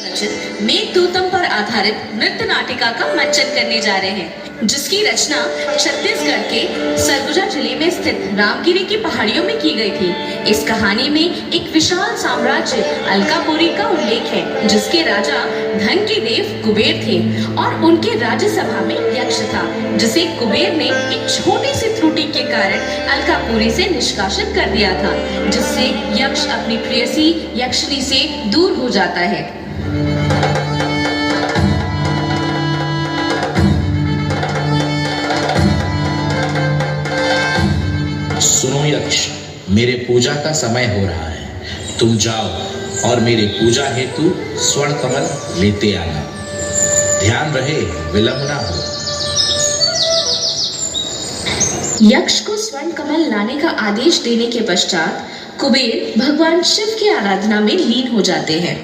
रचित मेघदूतम पर आधारित नृत्य नाटिका का मंचन करने जा रहे हैं, जिसकी रचना छत्तीसगढ़ के सरगुजा जिले में स्थित रामगिरी की पहाड़ियों में की गई थी। इस कहानी में एक विशाल साम्राज्य अलकापुरी का उल्लेख है, जिसके राजा धन के देव कुबेर थे और उनके राज्यसभा में यक्ष था, जिसे कुबेर ने एक छोटी सी त्रुटि के कारण अलकापुरी से निष्कासित कर दिया था, जिससे यक्ष अपनी प्रेयसी यक्षिनी से दूर हो जाता है। सुनो यक्ष, मेरे पूजा का समय हो रहा है। तुम जाओ और मेरे पूजा हेतु स्वर्ण कमल लेते आना। ध्यान रहे, विलंब ना हो। यक्ष को स्वर्ण कमल लाने का आदेश देने के पश्चात कुबेर भगवान शिव की आराधना में लीन हो जाते हैं।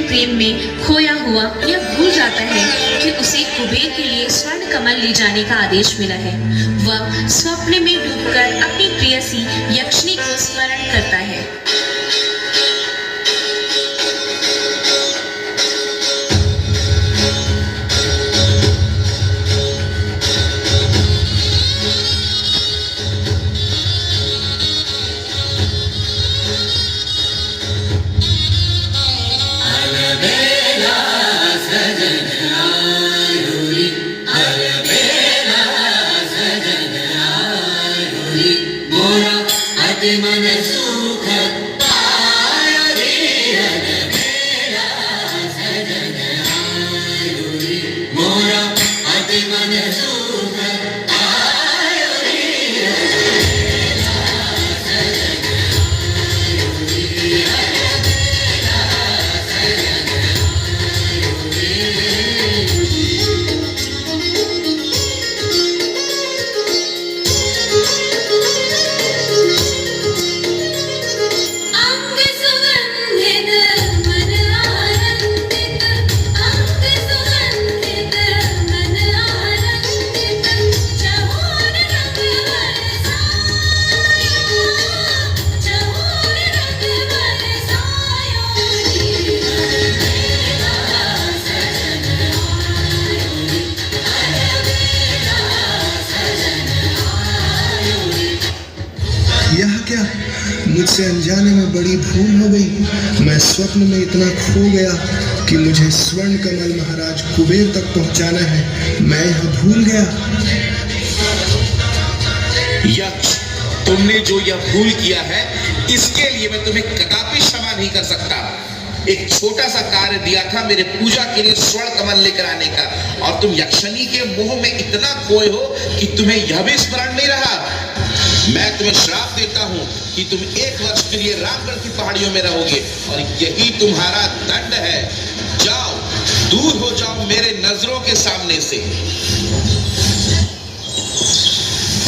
प्रेम में खोया हुआ यह भूल जाता है कि उसे कुबेर के लिए स्वर्ण कमल ले जाने का आदेश मिला है। वह स्वप्न में डूबकर अपनी प्रेयसी यक्षिनी को स्मरण करता है। मुझसे अनजाने में बड़ी भूल हो गई। मैं स्वप्न में इतना खो गया कि मुझे स्वर्ण कमल महाराज कुबेर तक पहुंचाना है, मैं यहाँ भूल गया। यक्ष, तुमने जो यह भूल किया है इसके लिए मैं तुम्हें कदापि क्षमा नहीं कर सकता। एक छोटा सा कार्य दिया था मेरे पूजा के लिए स्वर्ण कमल लेकर आने का, और तुम यक्षिणी के मोह में इतना खोए हो कि तुम्हें यह भी स्मरण नहीं रहा। मैं तुम्हें श्राप देता हूं कि तुम 1 वर्ष के लिए रामगढ़ की पहाड़ियों में रहोगे, और यही तुम्हारा दंड है। जाओ, दूर हो जाओ मेरे नजरों के सामने से।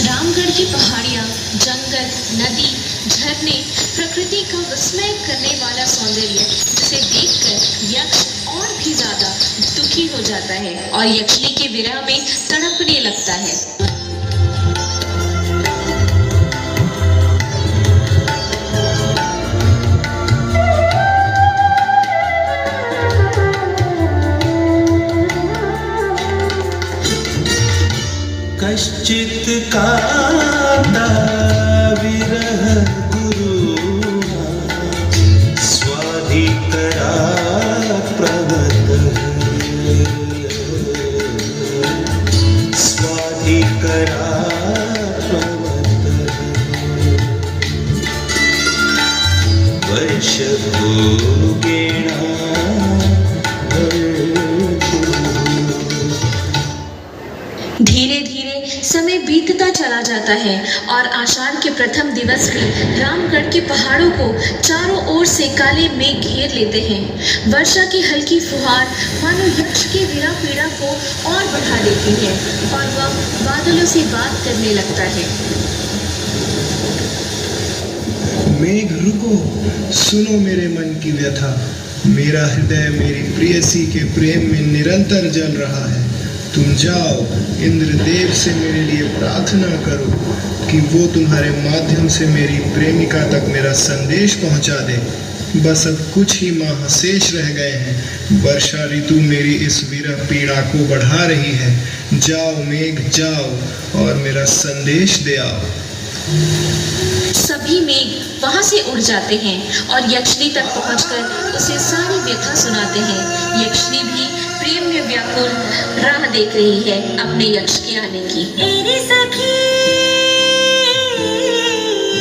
रामगढ़ की पहाड़ियां, जंगल, नदी, झरने, प्रकृति का विस्मय करने वाला सौंदर्य जिसे देखकर यक्ष और भी ज्यादा दुखी हो जाता है और यक्षिणी के विरह में तड़पने लगता है। कश्चित् कान्ता विरह गुरुः स्वाधिकरात् प्रवतः वर्षभोगेण धीरे धीरे समय बीतता चला जाता है और आषाढ़ के प्रथम दिवस में रामगढ़ के पहाड़ों को चारों ओर से काले मेघ घेर लेते हैं। वर्षा की हल्की फुहार मानो यक्ष की विरह पीड़ा को और बढ़ा देती है और वह बादलों से बात करने लगता है। मेघ रुको, सुनो मेरे मन की व्यथा। मेरा हृदय मेरी प्रेयसी के प्रेम में निरंतर जल रहा है। तुम जाओ, इंद्रदेव से मेरे लिए प्रार्थना करो कि वो तुम्हारे माध्यम से मेरी प्रेमिका तक मेरा संदेश पहुंचा दे। बस अब कुछ ही माह शेष रह गए हैं। वर्षा ऋतु मेरी इस विरह पीड़ा को बढ़ा रही है। जाओ मेघ, जाओ और मेरा संदेश दे आओ। सभी मेघ वहां से उड़ जाते हैं और यक्षिणी तक पहुंचकर उसे सारी व्यथा सुनाते हैं। यक्षिणी भी प्रेम में व्याकुल राह देख रही है अपने यक्ष के आने की। एरी सखी,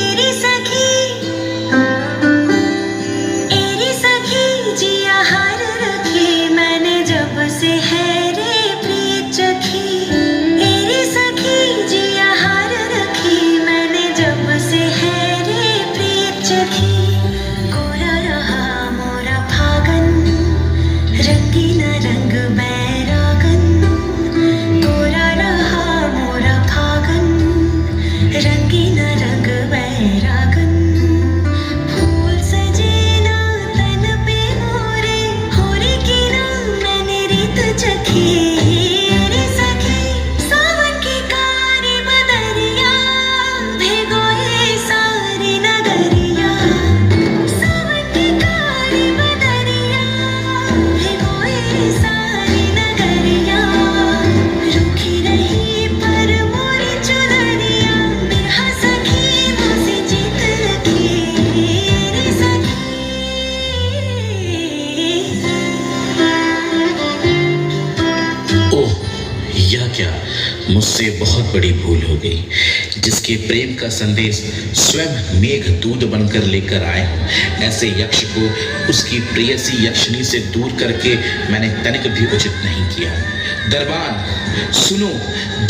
एरी सखी, एरी सखी, जिया हार रखी मैंने जब से है रे प्रीत चखी। एरी सखी, जिया हार रखी मैंने जब से है रे प्रीत चखी। कोरा रहा मोरा फागन, रंगीन रंग बैरागन। कोरा रहा मोरा फागन, रंगीन रंग बैरागन। फूल सजे ना तन पे मोरे, होरे की ना मैंने रीत चखी। अरे सखी, सावन की कारी बदरिया भिगोए सारी नगरिया। सावन की कारी बदरिया भिगोए सारी नगरिया। रूखी रही पर मोरी चुनरिया, बिरहा सखी मुझसे जीत रखी। अरे सखी, ओह, यह क्या, मुझसे बहुत बड़ी भूल हो गई। जिसके प्रेम का संदेश स्वयं मेघ दूत बनकर लेकर आए हूं, ऐसे यक्ष को उसकी प्रेयसी यक्षिणी से दूर करके मैंने तनिक भी उचित नहीं किया। दरबान सुनो,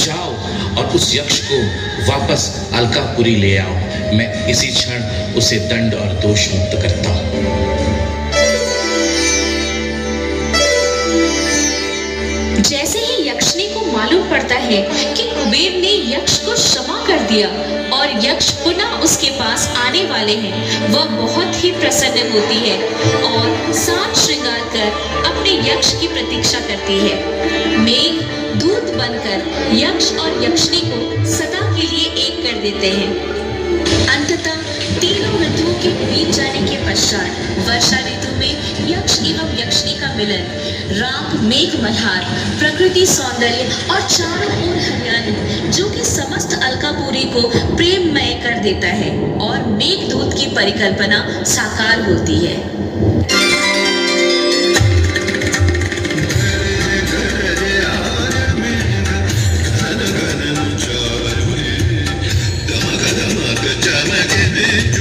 जाओ और उस यक्ष को वापस अलकापुरी ले आओ। मैं इसी क्षण उसे दंड और दोष मुक्त करता हूँ। जैसे ही यक्षिणी को मालूम पड़ता है कि कुबेर ने यक्ष को क्षमा कर दिया और यक्ष पुनः उसके पास आने वाले हैं, वह बहुत ही प्रसन्न होती है और साज श्रृंगार कर अपने यक्ष की प्रतीक्षा करती है। मेघ दूत बनकर यक्ष और यक्षिणी को सदा के लिए एक कर देते हैं। अंततः तीनों ऋतुओं के बीत जाने के पश्चात वर्षा ऋतु में यक्ष एवं यक्षिणी का मिलन, राम मेघ मल्हार, प्रकृति सौंदर्य और चारों ओर हरियाली जो कि समस्त अलकापुरी को प्रेममय कर देता है और मेघदूत की परिकल्पना साकार होती है। चमक चमक